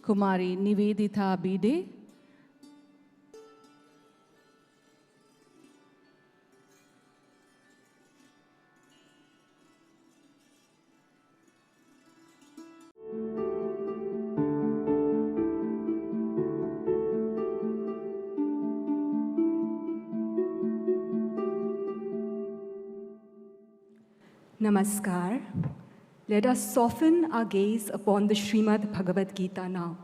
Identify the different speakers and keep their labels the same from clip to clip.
Speaker 1: Kumari Nivedita Bide.
Speaker 2: Namaskar. Let us soften our gaze upon the Srimad Bhagavad Gita now.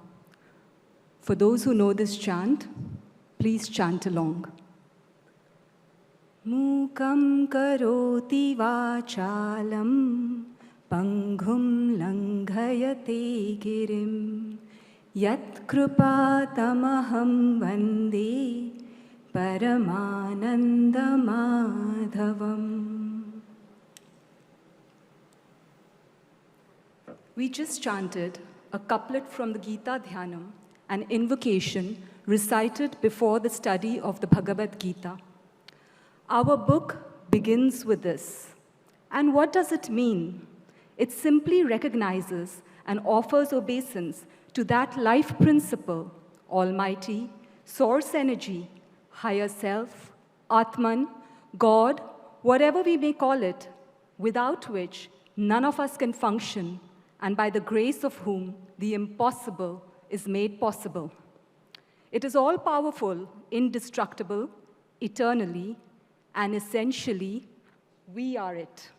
Speaker 2: For those who know this chant, please chant along. Mukam karoti vachalam panghum langhayate girim yat krupatamaham vande paramananda madhavam. We just chanted a couplet from the Gita Dhyanam, an invocation recited before the study of the Bhagavad Gita. Our book begins with this. And what does it mean? It simply recognizes and offers obeisance to that life principle, Almighty, Source Energy, Higher Self, Atman, God, whatever we may call it, without which none of us can function, and by the grace of whom the impossible is made possible. It is all-powerful, indestructible, eternally, and essentially, we are it.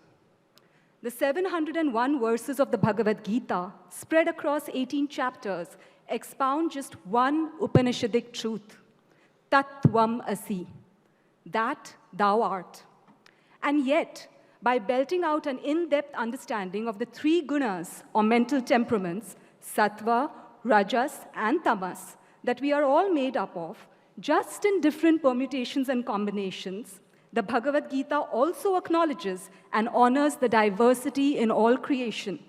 Speaker 2: The 701 verses of the Bhagavad Gita, spread across 18 chapters, expound just one Upanishadic truth, Tat Tvam Asi, that thou art. And yet, by belting out an in-depth understanding of the three gunas or mental temperaments, sattva, rajas, and tamas, that we are all made up of, just in different permutations and combinations, the Bhagavad Gita also acknowledges and honors the diversity in all creation.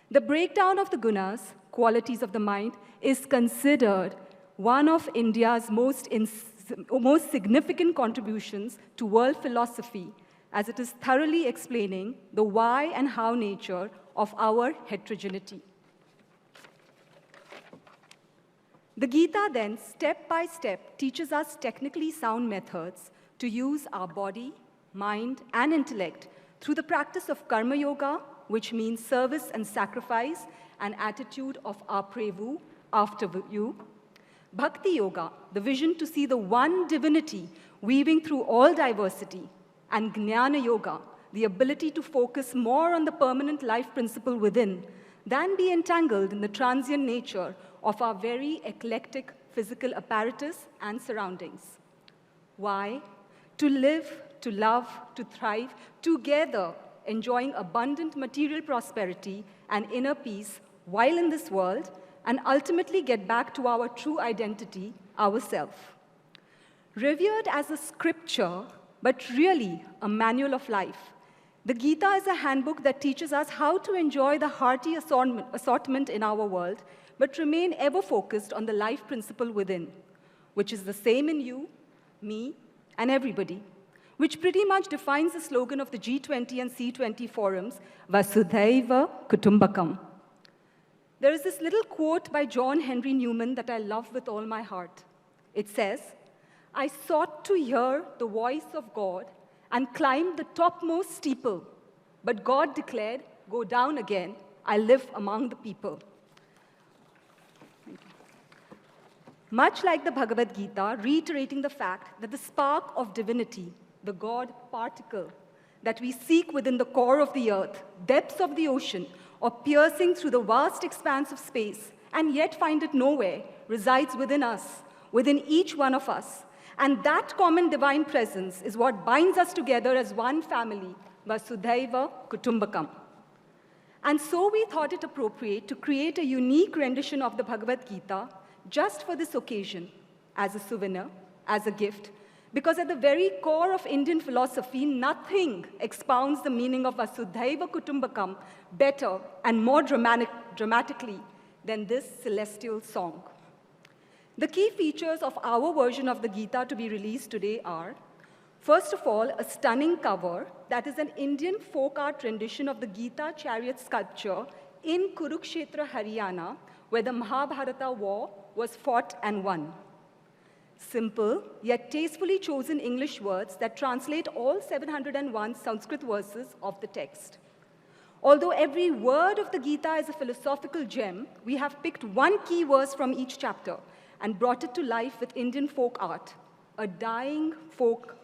Speaker 2: The breakdown of the gunas, qualities of the mind, is considered one of India's most significant contributions to world philosophy, as it is thoroughly explaining the why and how nature of our heterogeneity. The Gita then, step by step, teaches us technically sound methods to use our body, mind, and intellect through the practice of karma yoga, which means service and sacrifice, an attitude of aprevu, after you. Bhakti yoga, the vision to see the one divinity weaving through all diversity. And Jnana Yoga, the ability to focus more on the permanent life principle within than be entangled in the transient nature of our very eclectic physical apparatus and surroundings. Why? To live, to love, to thrive together, enjoying abundant material prosperity and inner peace while in this world, and ultimately get back to our true identity, ourself. Revered as a scripture, but really a manual of life, the Gita is a handbook that teaches us how to enjoy the hearty assortment in our world, but remain ever focused on the life principle within, which is the same in you, me, and everybody, which pretty much defines the slogan of the G20 and C20 forums, Vasudhaiva, Kutumbakam. There is this little quote by John Henry Newman that I love with all my heart. It says, I sought to hear the voice of God and climbed the topmost steeple, but God declared, go down again, I live among the people. Much like the Bhagavad Gita, reiterating the fact that the spark of divinity, the God particle that we seek within the core of the earth, depths of the ocean, or piercing through the vast expanse of space, and yet find it nowhere, resides within us, within each one of us. And that common divine presence is what binds us together as one family, Vasudhaiva, Kutumbakam. And so we thought it appropriate to create a unique rendition of the Bhagavad Gita just for this occasion, as a souvenir, as a gift, because at the very core of Indian philosophy, nothing expounds the meaning of Vasudhaiva Kutumbakam better and more dramatically than this celestial song. The key features of our version of the Gita to be released today are, first of all, a stunning cover that is an Indian folk art rendition of the Gita chariot sculpture in Kurukshetra, Haryana, where the Mahabharata war was fought and won. Simple, yet tastefully chosen English words that translate all 701 Sanskrit verses of the text. Although every word of the Gita is a philosophical gem, we have picked one key verse from each chapter and brought it to life with Indian folk art, a dying folk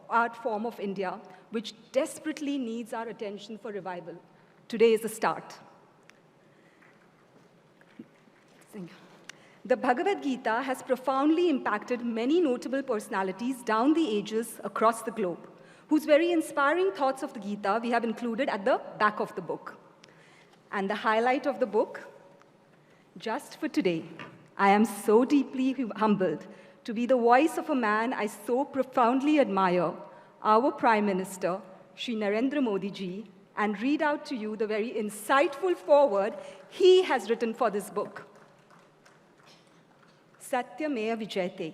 Speaker 2: art form of India, which desperately needs our attention for revival. Today is the start. The Bhagavad Gita has profoundly impacted many notable personalities down the ages across the globe, whose very inspiring thoughts of the Gita we have included at the back of the book. And the highlight of the book, just for today, I am so deeply humbled to be the voice of a man I so profoundly admire, our Prime Minister, Shri Narendra Modi ji, and read out to you the very insightful foreword he has written for this book. Satyameva Vijayate,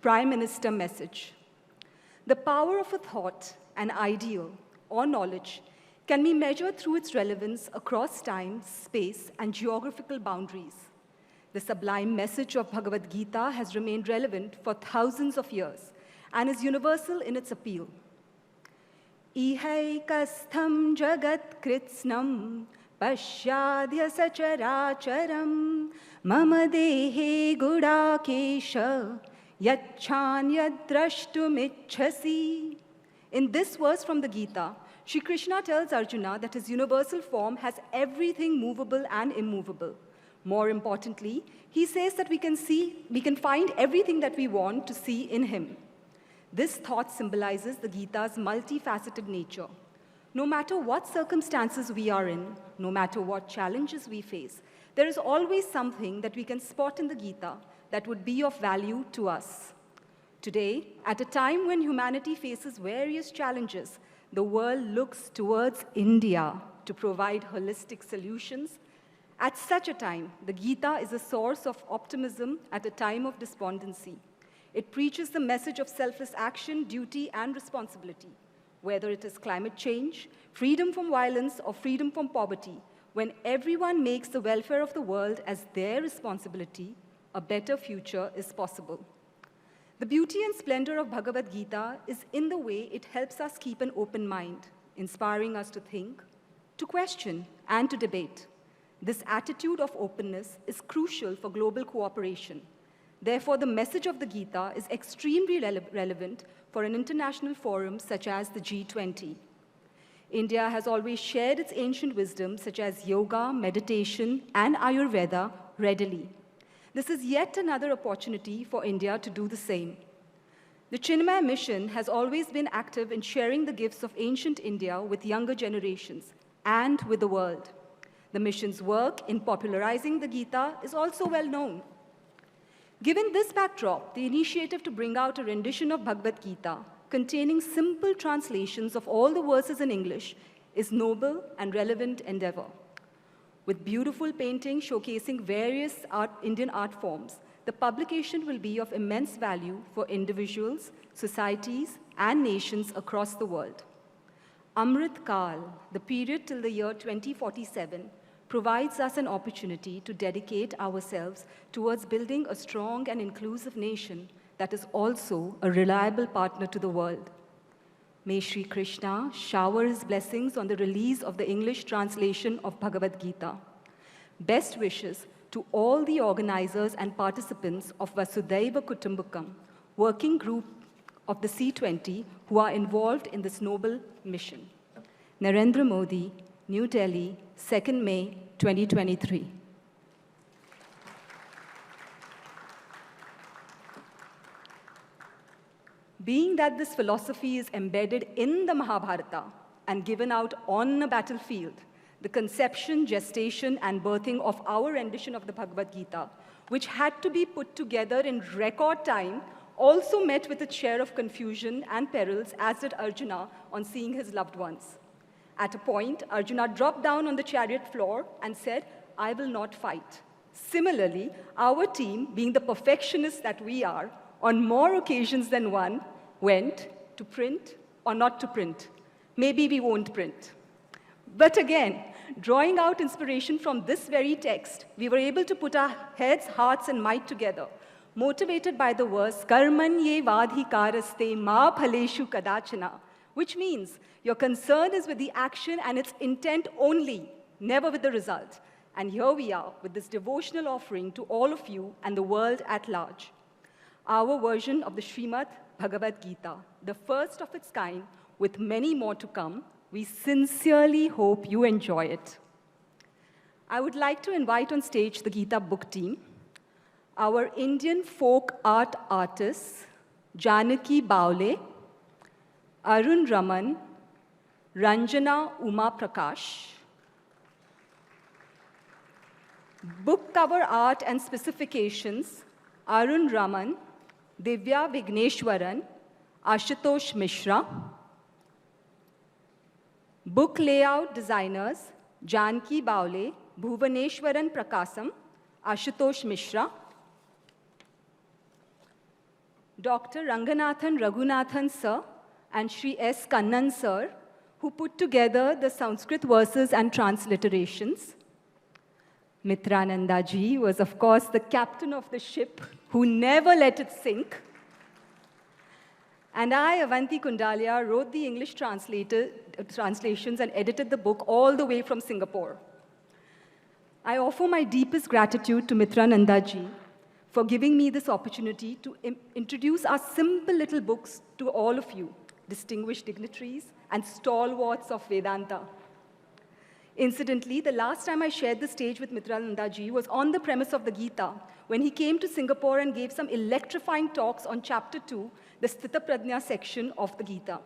Speaker 2: Prime Minister message. The power of a thought, an ideal, or knowledge can be measured through its relevance across time, space, and geographical boundaries. The sublime message of Bhagavad Gita has remained relevant for thousands of years and is universal in its appeal. Ihaikastham jagat kritsnam pashyadya sacharacharam mama dehe gudakesha yacchanyad-drashtumichhasi. In this verse from the Gita, Shri Krishna tells Arjuna that his universal form has everything movable and immovable. More importantly, he says that we can find everything that we want to see in him. This thought symbolizes the Gita's multifaceted nature. No matter what circumstances we are in, no matter what challenges we face, there is always something that we can spot in the Gita that would be of value to us. Today, at a time when humanity faces various challenges, the world looks towards India to provide holistic solutions. At such a time, the Gita is a source of optimism at a time of despondency. It preaches the message of selfless action, duty, and responsibility. Whether it is climate change, freedom from violence, or freedom from poverty, when everyone makes the welfare of the world as their responsibility, a better future is possible. The beauty and splendor of Bhagavad Gita is in the way it helps us keep an open mind, inspiring us to think, to question, and to debate. This attitude of openness is crucial for global cooperation. Therefore, the message of the Gita is extremely relevant for an international forum such as the G20. India has always shared its ancient wisdom such as yoga, meditation, and Ayurveda readily. This is yet another opportunity for India to do the same. The Chinmaya mission has always been active in sharing the gifts of ancient India with younger generations and with the world. The mission's work in popularizing the Gita is also well known. Given this backdrop, the initiative to bring out a rendition of Bhagavad Gita containing simple translations of all the verses in English is noble and relevant endeavor. With beautiful paintings showcasing various Indian art forms, the publication will be of immense value for individuals, societies, and nations across the world. Amrit Kal, the period till the year 2047, provides us an opportunity to dedicate ourselves towards building a strong and inclusive nation that is also a reliable partner to the world. May Sri Krishna shower his blessings on the release of the English translation of Bhagavad Gita. Best wishes to all the organizers and participants of Vasudhaiva Kutumbakam, working group of the C20 who are involved in this noble mission. Narendra Modi, New Delhi, 2nd May, 2023. Being that this philosophy is embedded in the Mahabharata and given out on a battlefield, the conception, gestation, and birthing of our rendition of the Bhagavad Gita, which had to be put together in record time, also met with its share of confusion and perils, as did Arjuna on seeing his loved ones. At a point, Arjuna dropped down on the chariot floor and said, "I will not fight." Similarly, our team, being the perfectionists that we are, on more occasions than one, went to print or not to print. Maybe we won't print. But again, drawing out inspiration from this very text, we were able to put our heads, hearts, and might together, motivated by the verse, Karmanye vadhikaraste ma phaleshu kadachana, which means your concern is with the action and its intent only, never with the result. And here we are with this devotional offering to all of you and the world at large. Our version of the Srimad Bhagavad Gita, the first of its kind, with many more to come. We sincerely hope you enjoy it. I would like to invite on stage the Gita book team, our Indian folk art artists, Janaki Baule, Arun Raman, Ranjana Uma Prakash, book cover art and specifications, Arun Raman, Divya Vigneshwaran, Ashutosh Mishra, book layout designers, Janki Baule, Bhuvaneshwaran Prakasam, Ashutosh Mishra, Dr. Ranganathan Raghunathan Sir and Shri S. Kannan Sir, who put together the Sanskrit verses and transliterations. Mitrananda ji was, of course, the captain of the ship who never let it sink. And I, Avanti Kundalia, wrote the English translations and edited the book all the way from Singapore. I offer my deepest gratitude to Mitrananda ji for giving me this opportunity to introduce our simple little books to all of you, distinguished dignitaries and stalwarts of Vedanta. Incidentally, the last time I shared the stage with Mitrananda ji was on the premise of the Gita, when he came to Singapore and gave some electrifying talks on Chapter 2, the Sthita Prajna section of the Gita.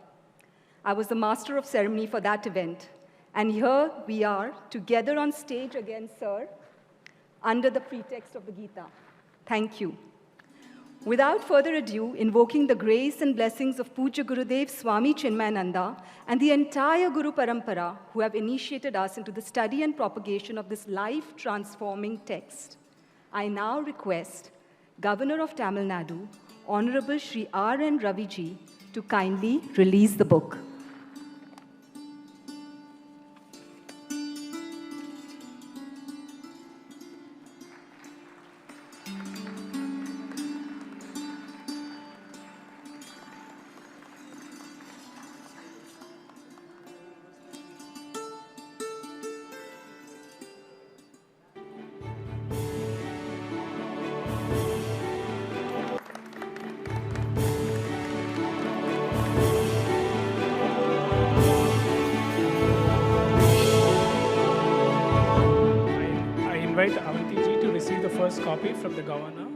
Speaker 2: I was the master of ceremony for that event. And here we are, together on stage again, sir, under the pretext of the Gita. Thank you. Without further ado, invoking the grace and blessings of Puja Gurudev Swami Chinmayananda and the entire Guru Parampara who have initiated us into the study and propagation of this life-transforming text, I now request Governor of Tamil Nadu, Honorable Shri R.N. Ravi ji, to kindly release the book.
Speaker 3: I invite Avanti ji to receive the first copy from the governor.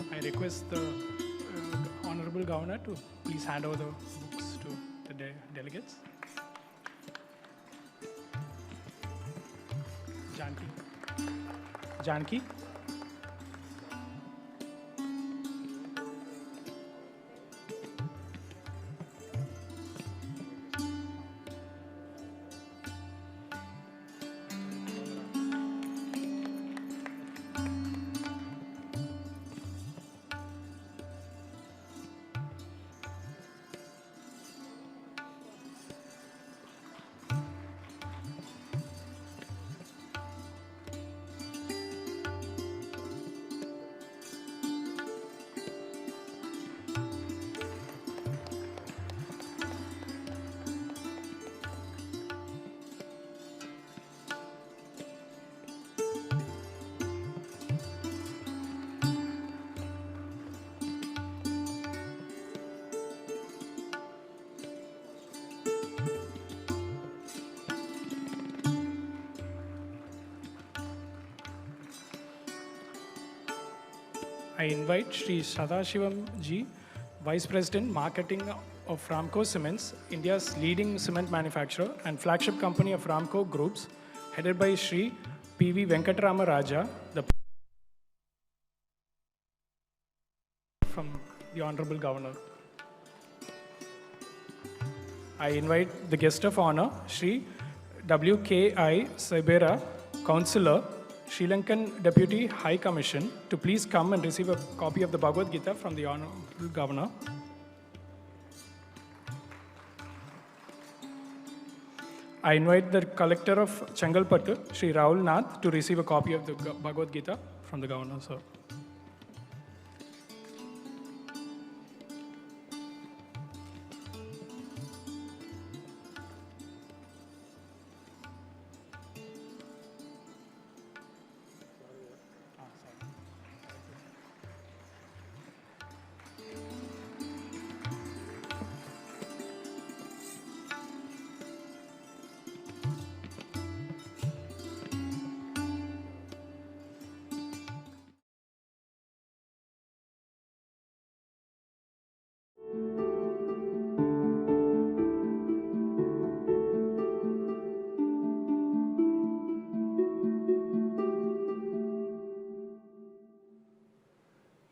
Speaker 3: I request the Honorable Governor to please hand over the books to the delegates. Janki. I invite Shri Sadashivam Ji, Vice President Marketing of Ramco Cements, India's leading cement manufacturer and flagship company of Ramco Groups, headed by Shri P.V. Venkatarama Raja, from the Honorable Governor. I invite the guest of honor, Shri W.K.I. Sabera, Councillor, Sri Lankan Deputy High Commission, to please come and receive a copy of the Bhagavad Gita from the Honorable Governor. I invite the Collector of Changalpattu, Sri Rahul Nath, to receive a copy of the Bhagavad Gita from the Governor, sir.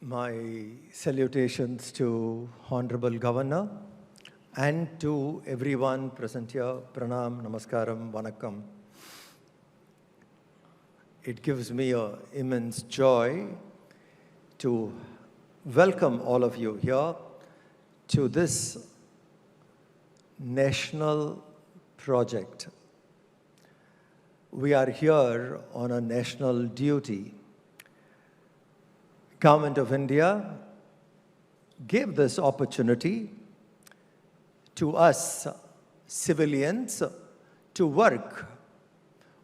Speaker 4: My salutations to Honorable Governor and to everyone present here. Pranam, Namaskaram, Vanakkam. It gives me an immense joy to welcome all of you here to this national project. We are here on a national duty. Government of India gave this opportunity to us civilians to work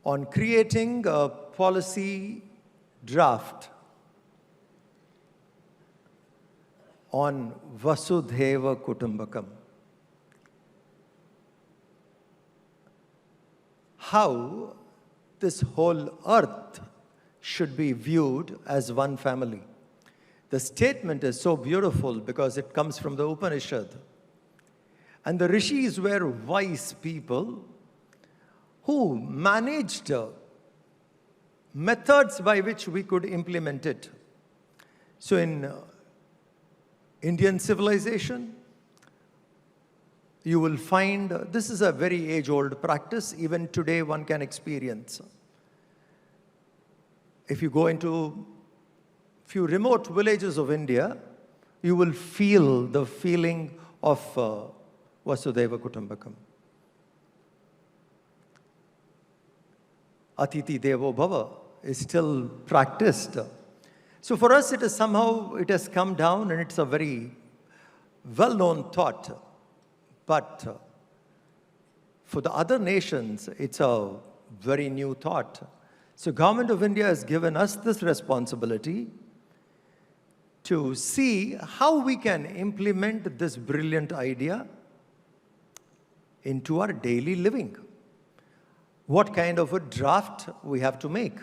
Speaker 4: on creating a policy draft on Vasudhaiva Kutumbakam. How this whole earth should be viewed as one family. The statement is so beautiful because it comes from the Upanishad. And the rishis were wise people who managed methods by which we could implement it. So in Indian civilization, you will find this is a very age-old practice. Even today, one can experience. If you go into few remote villages of India, you will feel the feeling of Vasudhaiva Kutumbakam. Atiti Devo Bhava is still practiced. So for us, it has come down, and it's a very well-known thought. But for the other nations, it's a very new thought. So Government of India has given us this responsibility to see how we can implement this brilliant idea into our daily living. What kind of a draft we have to make.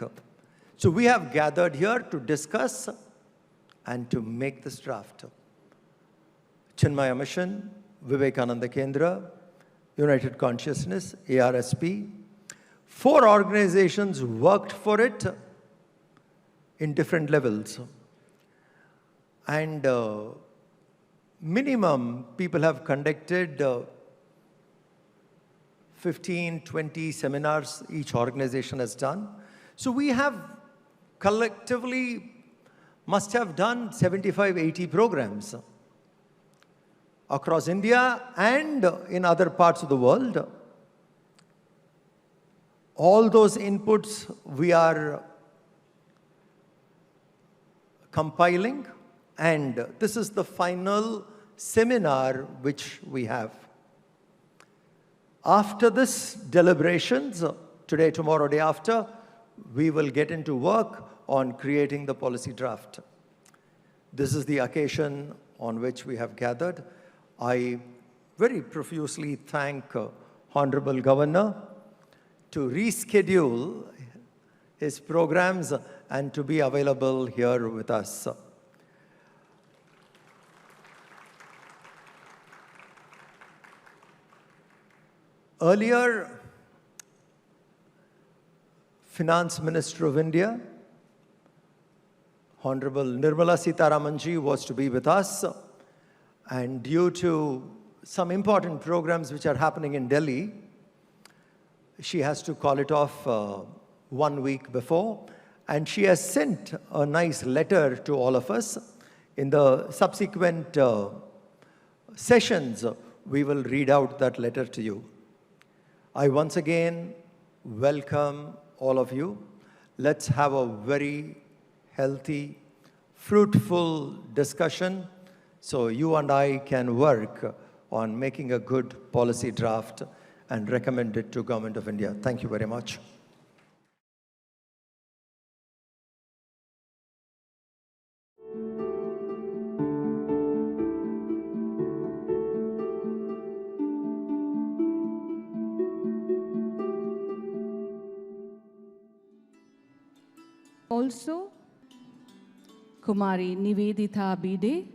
Speaker 4: So we have gathered here to discuss and to make this draft. Chinmaya Mission, Vivekananda Kendra, United Consciousness, ARSP. 4 organizations worked for it in different levels. And minimum people have conducted 15, 20 seminars each organization has done. So we have collectively must have done 75, 80 programs across India and in other parts of the world. All those inputs we are compiling, and this is the final seminar which we have. After this deliberations, today, tomorrow, day after, we will get into work on creating the policy draft. This is the occasion on which we have gathered. I very profusely thank Honorable Governor to reschedule his programs and to be available here with us. Earlier, Finance Minister of India, Honorable Nirmala Sitharamanji, was to be with us. And due to some important programs which are happening in Delhi, she has to call it off 1 week before. And she has sent a nice letter to all of us. In the subsequent sessions, we will read out that letter to you. I once again welcome all of you. Let's have a very healthy, fruitful discussion so you and I can work on making a good policy draft and recommend it to Government of India. Thank you very much.
Speaker 1: Also, Kumari Nivedita Bide,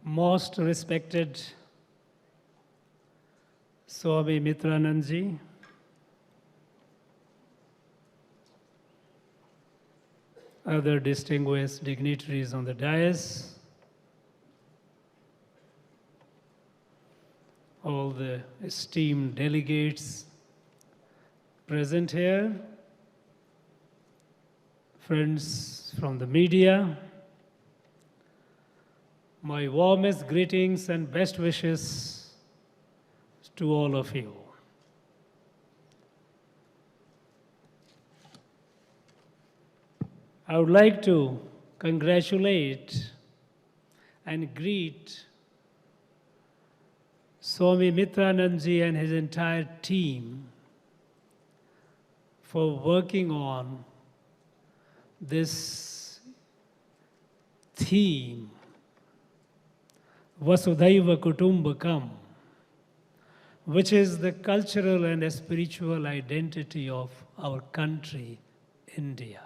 Speaker 5: Most respected Swami Mitrananda, other distinguished dignitaries on the dais, all the esteemed delegates present here, friends from the media, my warmest greetings and best wishes to all of you. I would like to congratulate and greet Swami Mitrananda and his entire team for working on this theme, Vasudhaiva Kutumbakam, which is the cultural and spiritual identity of our country, India.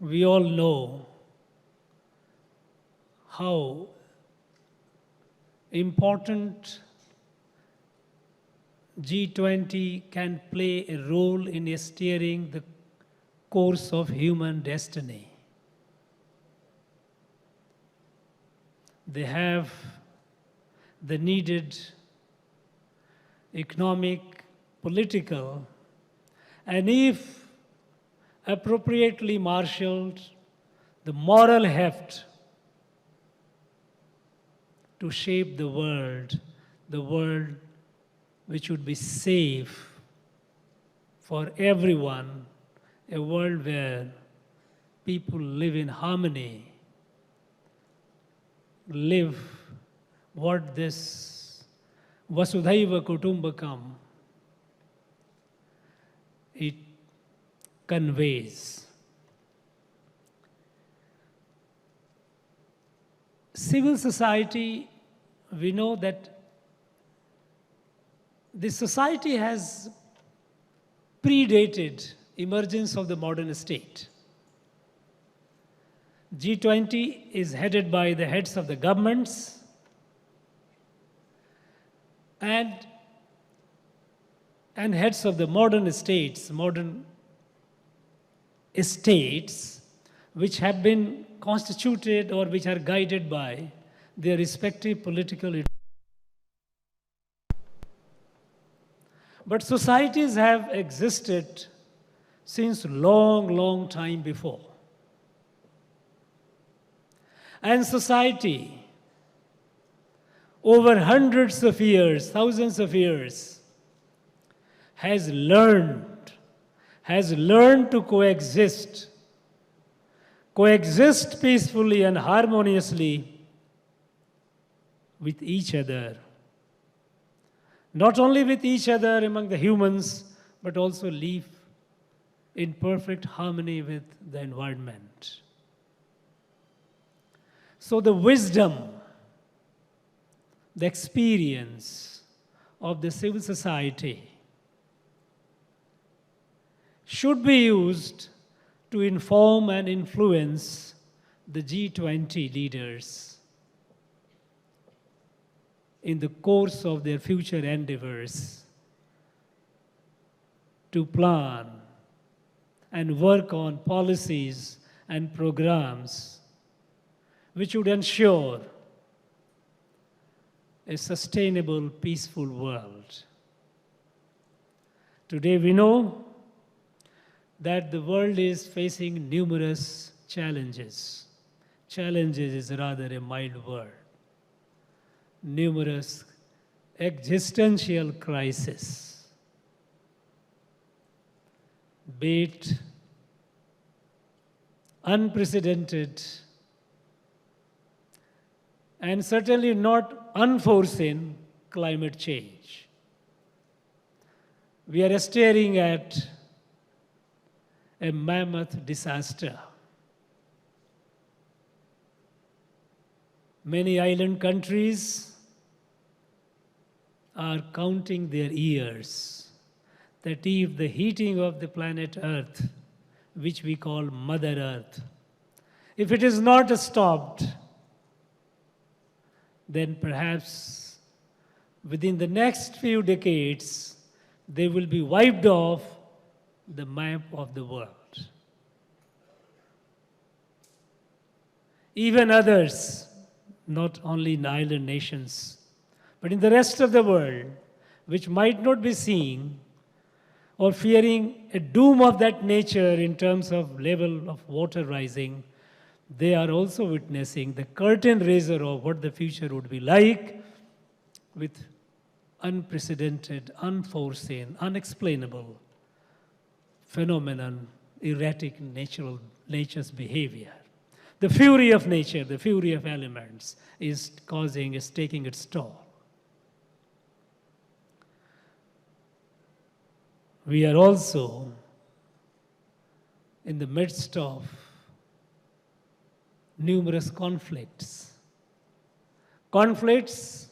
Speaker 5: We all know how important G20 can play a role in steering the course of human destiny. They have the needed economic, political, and if appropriately marshaled, the moral heft to shape the world which would be safe for everyone, a world where people live in harmony, live what this Vasudhaiva Kutumbakam it conveys. Civil society, we know that this society has predated emergence of the modern state. G20 is headed by the heads of the governments and heads of the modern states which have been constituted or which are guided by their respective political ideologies. But societies have existed since long time before. And society, over hundreds of years, thousands of years, has learned to coexist peacefully and harmoniously with each other. Not only with each other among the humans, but also live in perfect harmony with the environment. So the wisdom the experience of the civil society should be used to inform and influence the G20 leaders in the course of their future endeavors to plan and work on policies and programs which would ensure a sustainable, peaceful world. Today we know that the world is facing numerous challenges. Challenges is rather a mild word. Numerous existential crises, be it unprecedented and certainly not unforeseen climate change. We are staring at a mammoth disaster. Many island countries are counting their years that if the heating of the planet Earth, which we call Mother Earth, if it is not stopped, then perhaps within the next few decades, they will be wiped off the map of the world. Even others, not only in island nations, but in the rest of the world, which might not be seeing or fearing a doom of that nature in terms of level of water rising, they are also witnessing the curtain raiser of what the future would be like with unprecedented, unforeseen, unexplainable phenomenon, erratic nature's behavior. The fury of nature, the fury of elements is taking its toll. We are also in the midst of numerous conflicts. Conflicts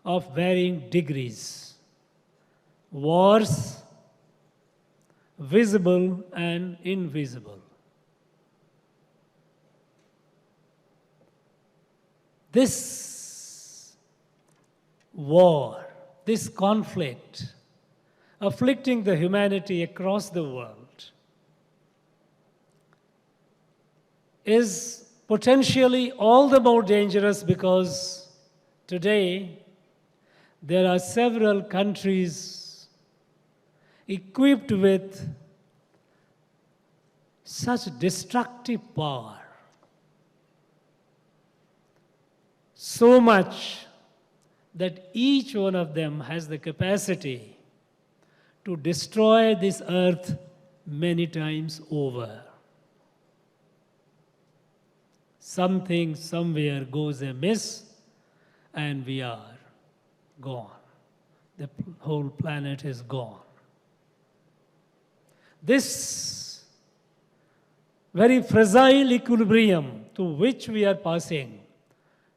Speaker 5: of varying degrees. Wars, visible and invisible. This war, this conflict, afflicting the humanity across the world, is potentially all the more dangerous because today there are several countries equipped with such destructive power, so much that each one of them has the capacity to destroy this earth many times over. Something somewhere goes amiss and we are gone. The whole planet is gone. This very fragile equilibrium to which we are passing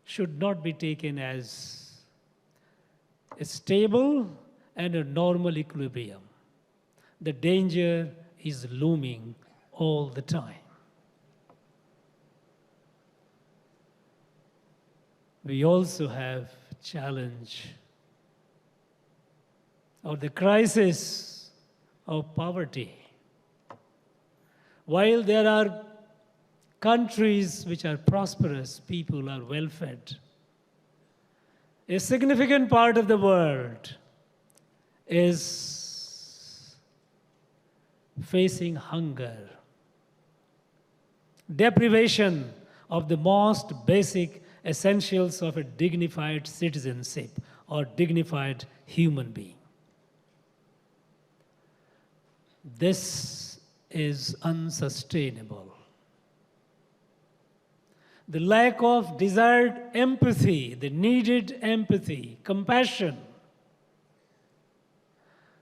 Speaker 5: should not be taken as a stable and a normal equilibrium. The danger is looming all the time. We also have challenge or the crisis of poverty. While there are countries which are prosperous, people are well-fed, a significant part of the world is facing hunger, deprivation of the most basic essentials of a dignified citizenship or dignified human being. This is unsustainable. The lack of desired empathy, the needed empathy, compassion,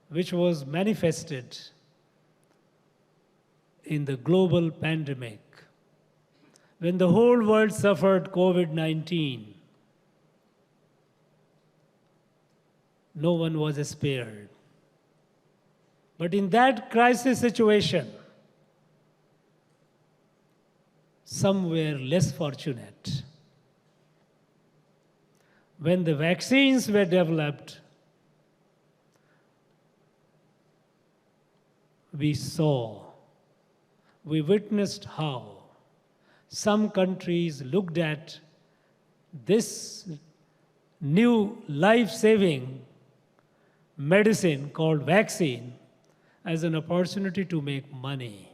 Speaker 5: which was manifested in the global pandemic, when the whole world suffered COVID-19, no one was spared. But in that crisis situation, some were less fortunate. When the vaccines were developed, we witnessed how some countries looked at this new life-saving medicine called vaccine as an opportunity to make money.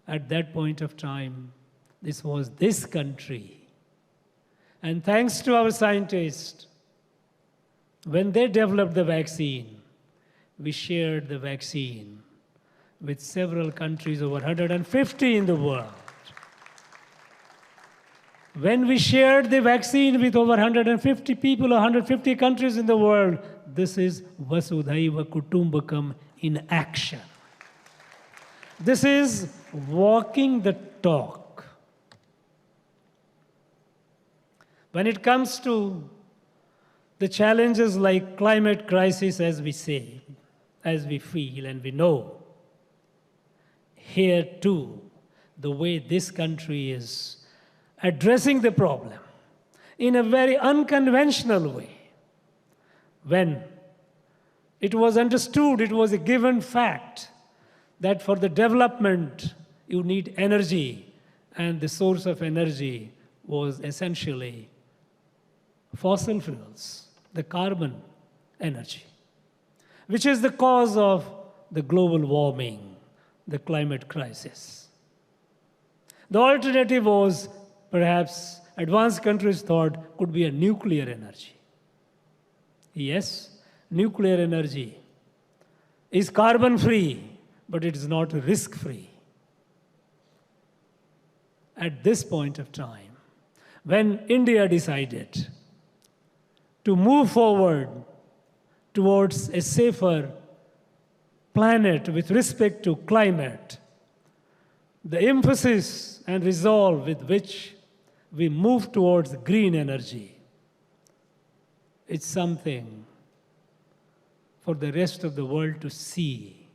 Speaker 5: At that point of time, this was this country. And thanks to our scientists, when they developed the vaccine, we shared the vaccine with several countries, over 150 in the world. When we shared the vaccine with over 150 people, 150 countries in the world, this is Vasudhaiva Kutumbakam in action. This is walking the talk. When it comes to the challenges like climate crisis, as we say, as we feel and we know, here too, the way this country is addressing the problem in a very unconventional way. When it was understood, it was a given fact that for the development you need energy, and the source of energy was essentially fossil fuels, the carbon energy, which is the cause of the global warming, the climate crisis. The alternative was, perhaps advanced countries thought, could be a nuclear energy. Yes, nuclear energy is carbon-free, but it is not risk-free. At this point of time, when India decided to move forward towards a safer planet with respect to climate, the emphasis and resolve with which we move towards green energy, it's something for the rest of the world to see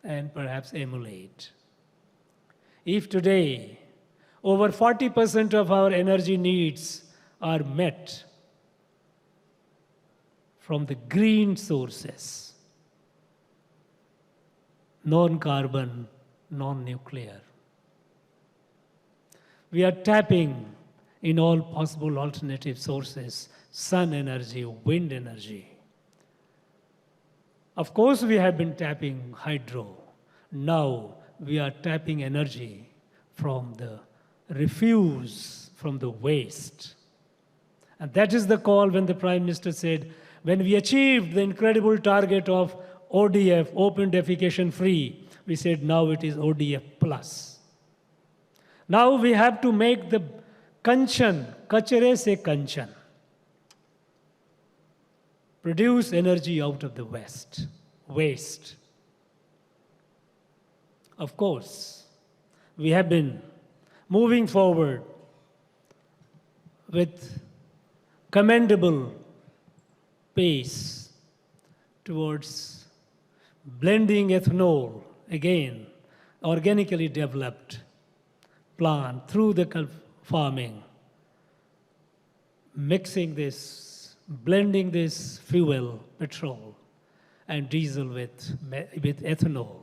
Speaker 5: and perhaps emulate. If today over 40% of our energy needs are met from the green sources, non-carbon, non-nuclear, we are tapping in all possible alternative sources, sun energy, wind energy. Of course, we have been tapping hydro. Now we are tapping energy from the refuse, from the waste. And that is the call when the Prime Minister said, when we achieved the incredible target of ODF, open defecation free, we said now it is ODF plus. Now we have to make the kanchan, kachare se kanchan, produce energy out of the waste. Of course, we have been moving forward with commendable pace towards blending ethanol, again, organically developed plant through the farming, mixing this, blending this fuel, petrol, and diesel with ethanol.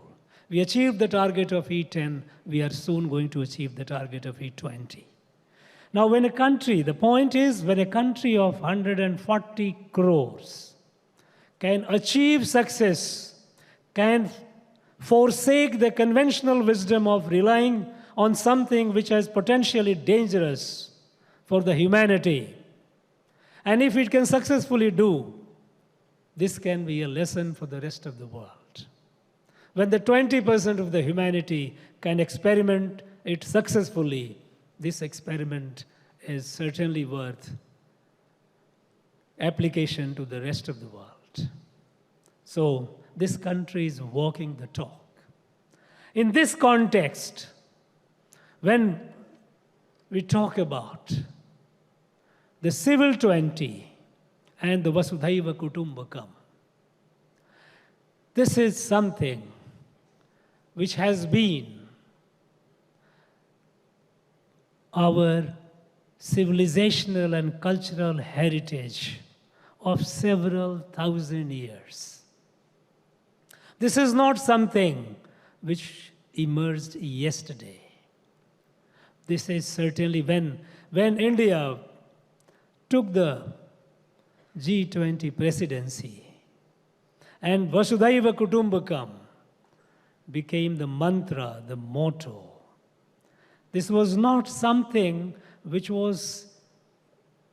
Speaker 5: We achieved the target of E10. We are soon going to achieve the target of E20. Now, when a country, the point is, when a country of 140 crores can achieve success, can forsake the conventional wisdom of relying on something which is potentially dangerous for the humanity, and if it can successfully do, this can be a lesson for the rest of the world. When the 20% of the humanity can experiment it successfully, this experiment is certainly worth application to the rest of the world. So this country is walking the talk. In this context, when we talk about the civil 20 and the Vasudhaiva Kutumbakam. This is something which has been our civilizational and cultural heritage of several thousand years. This is not something which emerged yesterday. This is certainly when India took the G20 presidency and Vasudhaiva Kutumbakam became the mantra, the motto. This was not something which was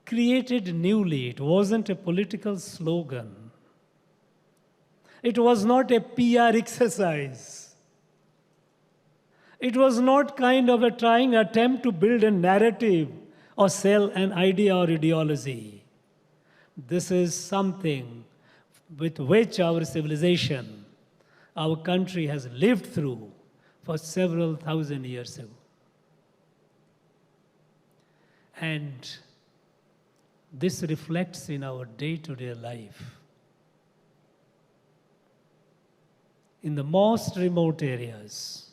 Speaker 5: created newly. It wasn't a political slogan. It was not a PR exercise. It was not kind of a trying attempt to build a narrative or sell an idea or ideology. This is something with which our civilization, our country has lived through for several thousand years ago. And this reflects in our day-to-day life. In the most remote areas,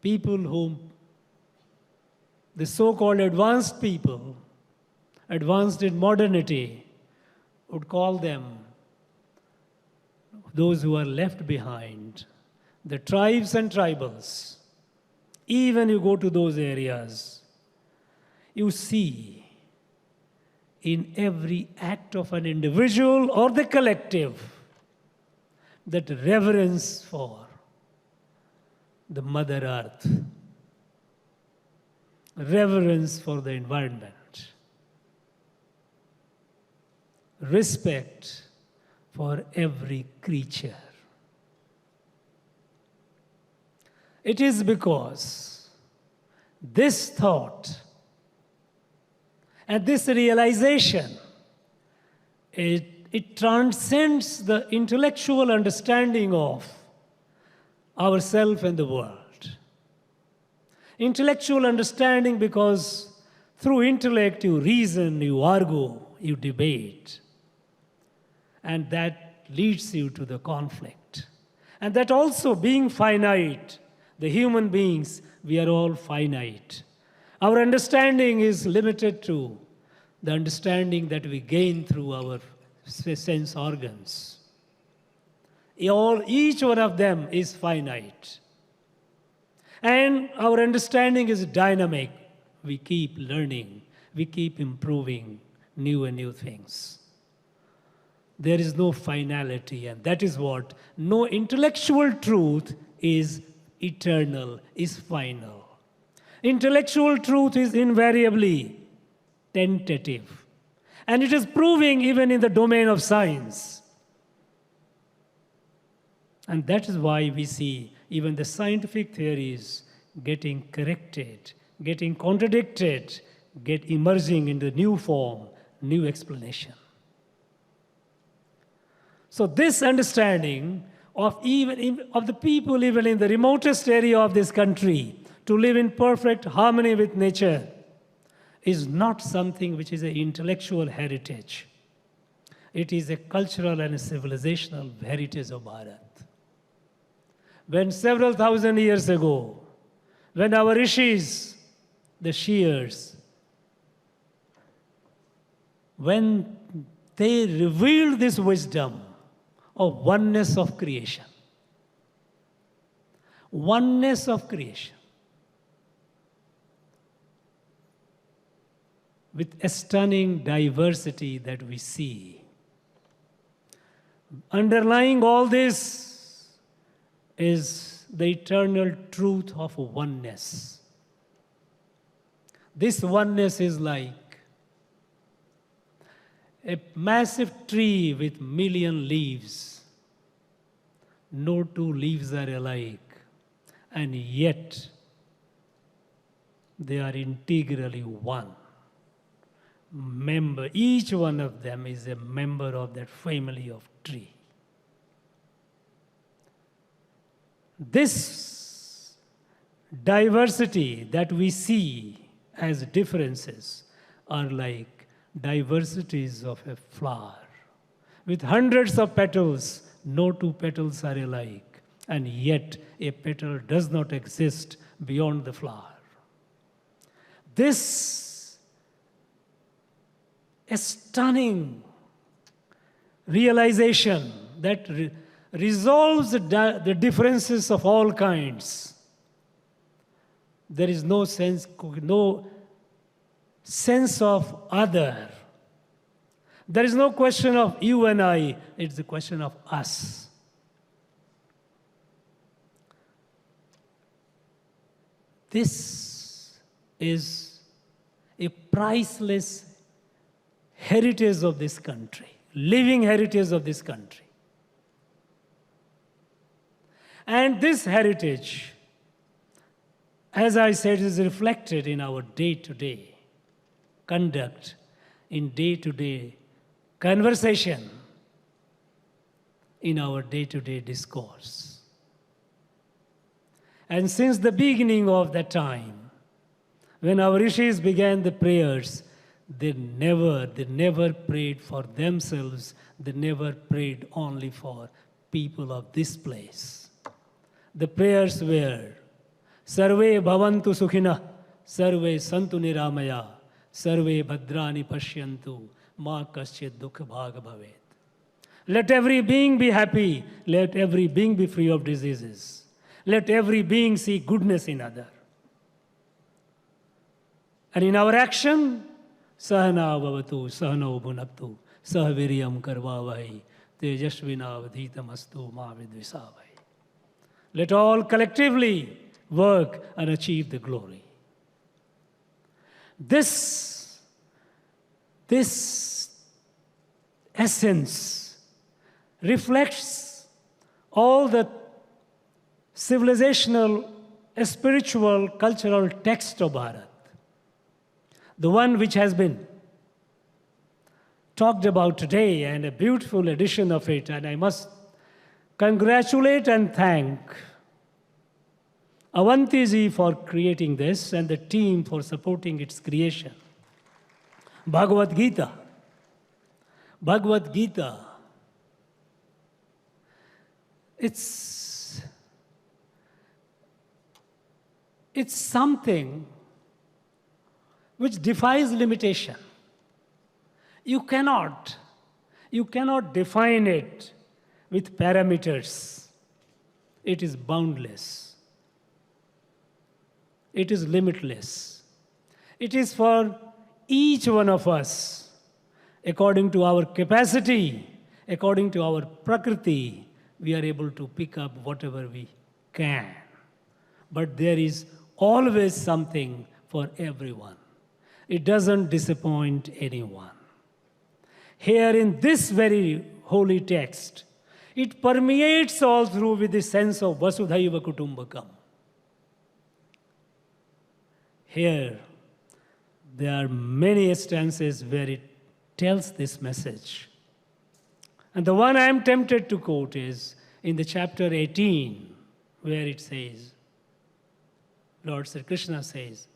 Speaker 5: people whom the so-called advanced people, advanced in modernity, would call them those who are left behind, the tribes and tribals. Even you go to those areas, you see in every act of an individual or the collective that reverence for the Mother Earth, reverence for the environment, respect for every creature. It is because this thought and this realization, it transcends the intellectual understanding of ourselves and the world. Intellectual understanding because through intellect you reason, you argue, you debate. And that leads you to the conflict. And that also being finite, the human beings, we are all finite. Our understanding is limited to the understanding that we gain through our sense organs. Each one of them is finite. And our understanding is dynamic. We keep learning, we keep improving new and new things. There is no finality, and that is what no intellectual truth is eternal, is final. Intellectual truth is invariably tentative. And it is proving even in the domain of science. And that is why we see even the scientific theories getting corrected, getting contradicted, emerging in the new form, new explanation. So this understanding of the people even in the remotest area of this country to live in perfect harmony with nature is not something which is an intellectual heritage. It is a cultural and a civilizational heritage of Bharat. When several thousand years ago, when our rishis, the seers, when they revealed this wisdom of oneness of creation, oneness of creation, with a stunning diversity that we see. Underlying all this is the eternal truth of oneness. This oneness is like a massive tree with million leaves. No two leaves are alike, and yet they are integrally one. Member, each one of them is a member of that family of tree. This diversity that we see as differences are like diversities of a flower. With hundreds of petals, no two petals are alike, and yet a petal does not exist beyond the flower. This a stunning realization that resolves the differences of all kinds. There is no sense of other. There is no question of you and I, it's a question of us. This is a priceless heritage of this country, living heritage of this country. And this heritage, as I said, is reflected in our day-to-day conduct, in day-to-day conversation, in our day-to-day discourse. And since the beginning of that time, when our rishis began the prayers, they never prayed for themselves. They never prayed only for people of this place. The prayers were, Sarve bhavantu sukhina, sarve santu niramaya, sarve bhadrani pashyantu, ma kaschid dukha bhaga bhavet. Let every being be happy. Let every being be free of diseases. Let every being see goodness in other. And in our action, Sahana bhavatu, sahano bhunaktu, sahaviryam karvavai, tejashvina vadhitamastu ma vidvisavai. Let all collectively work and achieve the glory. This essence reflects all the civilizational, spiritual, cultural text of Bharat. The one which has been talked about today, and a beautiful edition of it, and I must congratulate and thank Avanti ji for creating this and the team for supporting its creation. Bhagavad Gita. Bhagavad Gita. It's something which defies limitation. You cannot define it with parameters. It is boundless. It is limitless. It is for each one of us, according to our capacity, according to our prakriti, we are able to pick up whatever we can. But there is always something for everyone. It doesn't disappoint anyone. Here in this very holy text, it permeates all through with the sense of Vasudhaiva Kutumbakam. Here, there are many instances where it tells this message. And the one I am tempted to quote is in the chapter 18, where it says, Lord Sri Krishna says,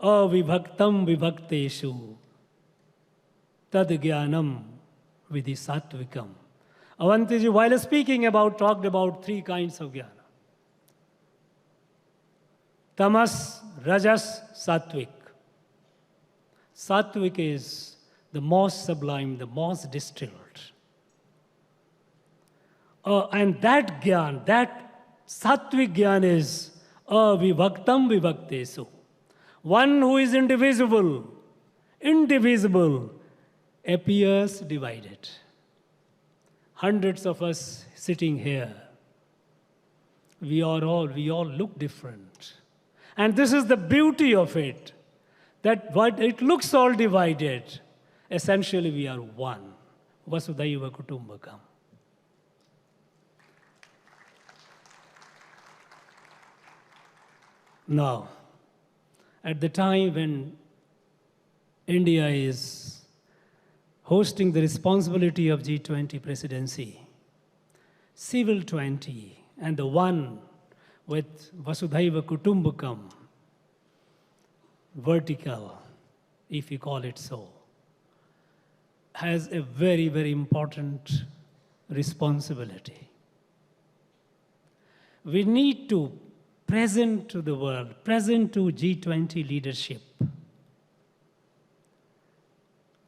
Speaker 5: Avibhaktam vibhakteshu tad jnanam vidhi sattvikam. Avantiji, while speaking talked about three kinds of jnana. Tamas, Rajas, Sattvic. Sattvic is the most sublime, the most distilled. And that jnana, that Sattvic jnana is avibhaktam vibhaktesu. One who is indivisible appears divided. Hundreds of us sitting here, we all look different. And this is the beauty of it, that what it looks all divided, essentially we are one. Vasudhaiva Kutumbakam. Now, at the time when India is hosting the responsibility of G20 presidency, Civil 20, and the one with Vasudhaiva Kutumbakam, vertical, if you call it so, has a very, very important responsibility. We need to present to the world, present to G20 leadership,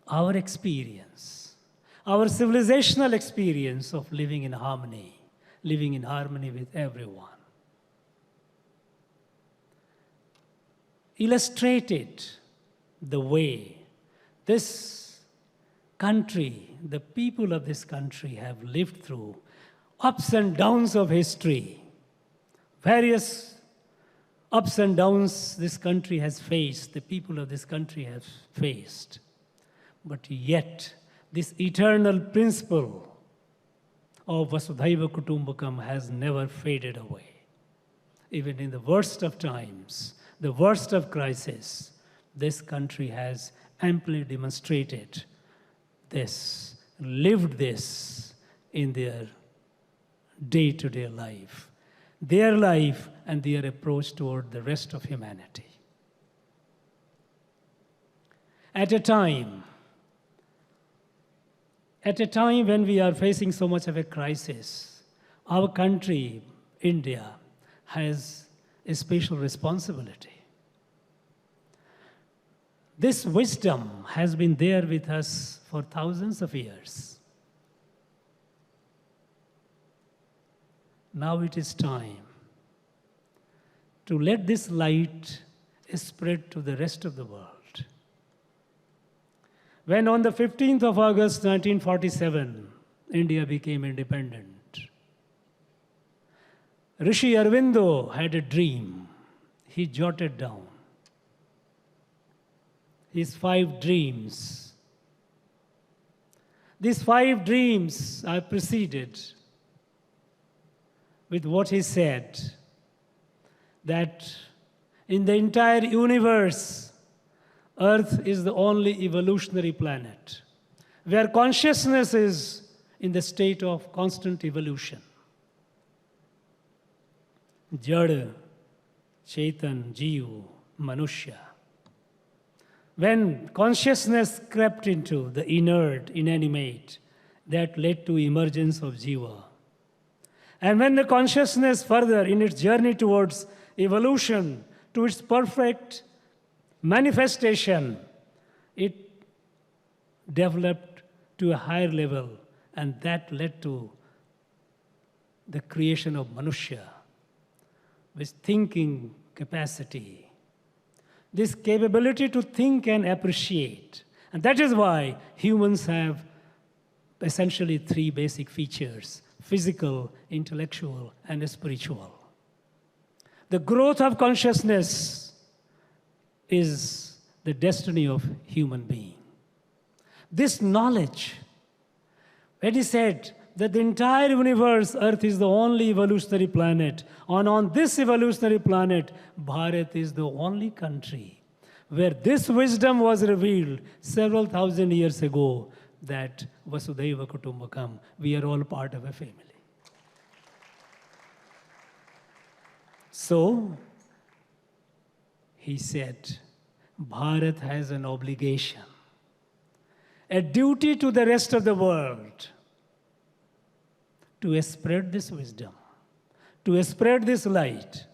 Speaker 5: our experience, our civilizational experience of living in harmony with everyone. Illustrated the way this country, the people of this country have lived through ups and downs of history, various ups and downs this country has faced, the people of this country have faced. But yet, this eternal principle of Vasudhaiva Kutumbakam has never faded away. Even in the worst of times, the worst of crisis, this country has amply demonstrated this, lived this in their day-to-day life, their life and their approach toward the rest of humanity. At a time when we are facing so much of a crisis, our country, India, has a special responsibility. This wisdom has been there with us for thousands of years. Now it is time to let this light spread to the rest of the world. When on the 15th of August 1947, India became independent, Rishi Aurobindo had a dream. He jotted down his 5 dreams. These 5 dreams are preceded with what he said, that in the entire universe, Earth is the only evolutionary planet where consciousness is in the state of constant evolution. Jada, Chetan, Jeev, Manushya. When consciousness crept into the inert, inanimate, that led to emergence of Jiva. And when the consciousness further in its journey towards evolution, to its perfect manifestation, it developed to a higher level, and that led to the creation of Manushya, with thinking capacity, this capability to think and appreciate. And that is why humans have essentially 3 basic features: physical, intellectual, and spiritual. The growth of consciousness is the destiny of human being. This knowledge, when he said that the entire universe, Earth is the only evolutionary planet, and on this evolutionary planet, Bharat is the only country where this wisdom was revealed several thousand years ago, that Vasudhaiva Kutumbakam, we are all part of a family. So, he said, Bharat has an obligation, a duty to the rest of the world to spread this wisdom, to spread this light.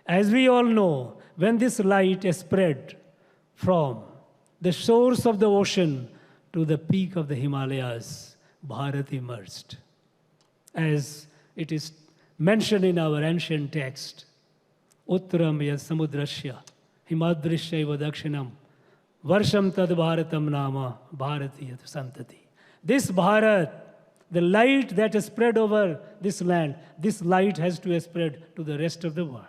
Speaker 5: As we all know, when this light is spread from the shores of the ocean to the peak of the Himalayas, Bharat emerged. As it is mentioned in our ancient text, Uttaram yad samudrasya, himadrishya dakshinam, varsham tad bharatam nama, bharatiyat santati. This Bharat, the light that is spread over this land, this light has to spread to the rest of the world.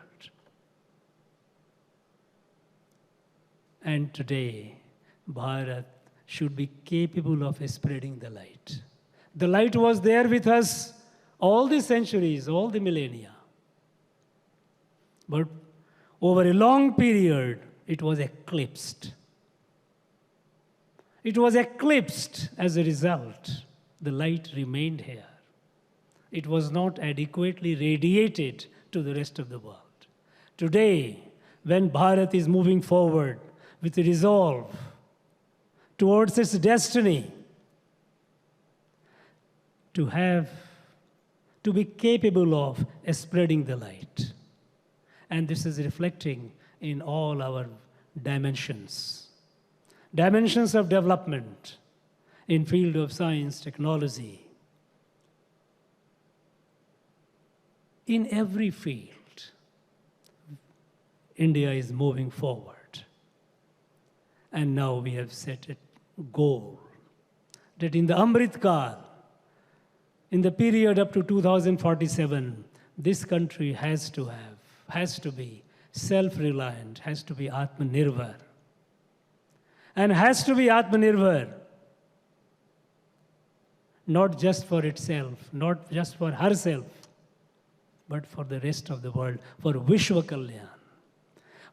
Speaker 5: And today, Bharat should be capable of spreading the light. The light was there with us all the centuries, all the millennia. But over a long period, it was eclipsed. It was eclipsed. As a result, the light remained here. It was not adequately radiated to the rest of the world. Today, when Bharat is moving forward with resolve towards its destiny, to be capable of spreading the light. And this is reflecting in all our dimensions. Dimensions of development in field of science, technology. In every field, India is moving forward. And now we have set a goal that in the Amrit Kal, in the period up to 2047, this country has to be self-reliant, has to be Atmanirbhar. And has to be Atmanirbhar, not just for itself, not just for herself, but for the rest of the world, for Vishwa Kalyan.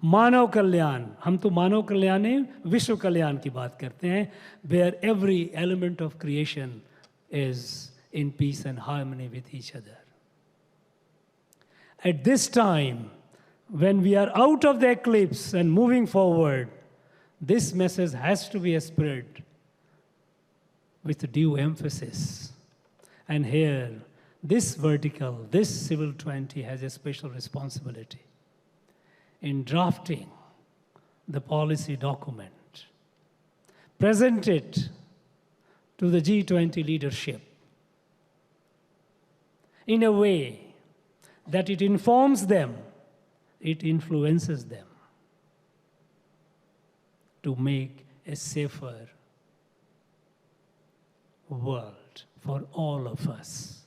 Speaker 5: मानव कल्याण, हम तो मानव कल्याण नहीं, विश्व कल्याण की बात करते हैं, where every element of creation is in peace and harmony with each other. At this time, when we are out of the eclipse and moving forward, this message has to be spread with due emphasis. And here, this vertical, this Civil 20 has a special responsibility in drafting the policy document, present it to the G20 leadership in a way that it informs them, it influences them to make a safer world for all of us.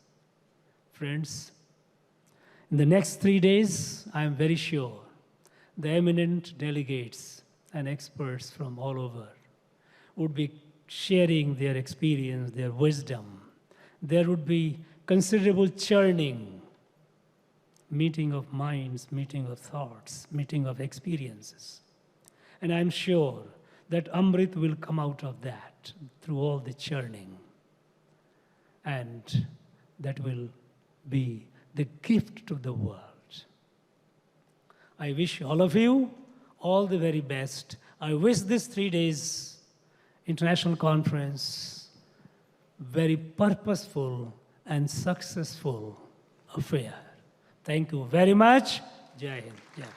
Speaker 5: Friends, in the next 3 days, I am very sure the eminent delegates and experts from all over would be sharing their experience, their wisdom. There would be considerable churning, meeting of minds, meeting of thoughts, meeting of experiences. And I'm sure that Amrit will come out of that through all the churning. And that will be the gift to the world. I wish all of you all the very best. I wish this 3 days international conference very purposeful and successful affair. Thank you very much. Jai Hind.